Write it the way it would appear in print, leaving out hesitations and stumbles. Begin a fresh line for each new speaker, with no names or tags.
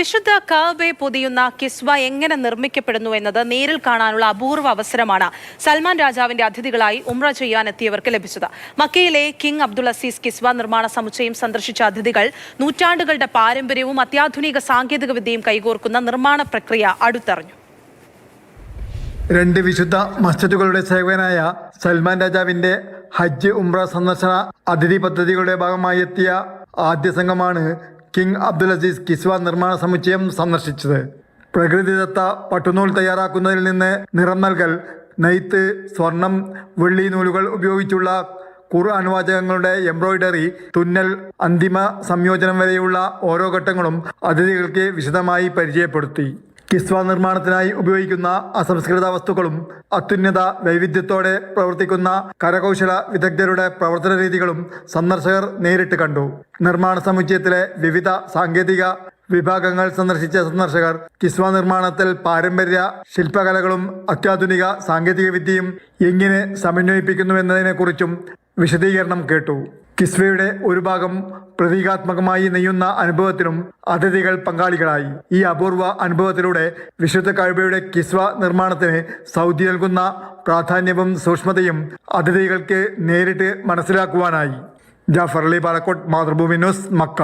വിശുദ്ധ കഅബയെ പൊതിയുന്ന കിസ്വ എങ്ങനെ നിർമ്മിക്കപ്പെടുന്നു എന്നത് നേരിൽ കാണാനുള്ള അപൂർവ അവസരമാണ് സൽമാൻ രാജാവിന്റെ അതിഥികളായി ഉംറ ചെയ്യാനെത്തിയവർക്ക് ലഭിച്ചത്. മക്കയിലെ കിങ് അബ്ദുൾ അസീസ് കിസ്വ നിർമ്മാണ സമുച്ചയം സന്ദർശിച്ച അതിഥികൾ നൂറ്റാണ്ടുകളുടെ പാരമ്പര്യവും അത്യാധുനിക സാങ്കേതിക വിദ്യയും കൈകോർക്കുന്ന നിർമ്മാണ പ്രക്രിയ അടുത്തറിഞ്ഞു.
രണ്ട് വിശുദ്ധ മസ്ജിദുകളുടെ സേവകനായ സൽമാൻ രാജാവിന്റെ ഹജ്ജ് ഉംറ സന്ദർശന അതിഥി പദ്ധതികളുടെ ഭാഗമായി എത്തിയ ആദ്യ സംഘമാണ് കിങ് അബ്ദുൾ അസീസ് കിസ്വ നിർമ്മാണ സമുച്ചയം സന്ദർശിച്ചത്. പ്രകൃതിദത്ത പട്ടുനൂൽ തയ്യാറാക്കുന്നതിൽ നിന്ന് നിറം നൽകൽ, നെയ്ത്ത്, സ്വർണം, വെള്ളി നൂലുകൾ ഉപയോഗിച്ചുള്ള ഖുർആൻ വാചകങ്ങളുടെ എംബ്രോയിഡറി, തുന്നൽ, അന്തിമ സംയോജനം വരെയുള്ള ഓരോ ഘട്ടങ്ങളും അതിഥികൾക്ക് വിശദമായി പരിചയപ്പെടുത്തി. കിസ്വ നിർമ്മാണത്തിനായി ഉപയോഗിക്കുന്ന അസംസ്കൃത വസ്തുക്കളും അത്യുന്നത വൈവിധ്യത്തോടെ പ്രവർത്തിക്കുന്ന കരകൗശല വിദഗ്ധരുടെ പ്രവർത്തന രീതികളും സന്ദർശകർ നേരിട്ട് കണ്ടു. നിർമ്മാണ സമുച്ചയത്തിലെ വിവിധ സാങ്കേതിക വിഭാഗങ്ങൾ സന്ദർശിച്ച സന്ദർശകർ കിസ്വ നിർമ്മാണത്തിൽ പാരമ്പര്യ ശില്പകലകളും അത്യാധുനിക സാങ്കേതിക വിദ്യയും എങ്ങനെ സമന്വയിപ്പിക്കുന്നുവെന്നതിനെക്കുറിച്ചും വിശദീകരണം കേട്ടു. കിസ്വയുടെ ഒരു ഭാഗം പ്രതീകാത്മകമായി നെയ്യുന്ന അനുഭവത്തിലും അതിഥികൾ പങ്കാളികളായി. ഈ അപൂർവ അനുഭവത്തിലൂടെ വിശുദ്ധ കഅബയുടെ കിസ്വ നിർമ്മാണത്തിന് സൗദി നൽകുന്ന പ്രാധാന്യവും സൂക്ഷ്മതയും അതിഥികൾക്ക് നേരിട്ട് മനസ്സിലാക്കുവാനായി. Jaffar Ali, Palakkode, Mathrubhumi news, Mecca.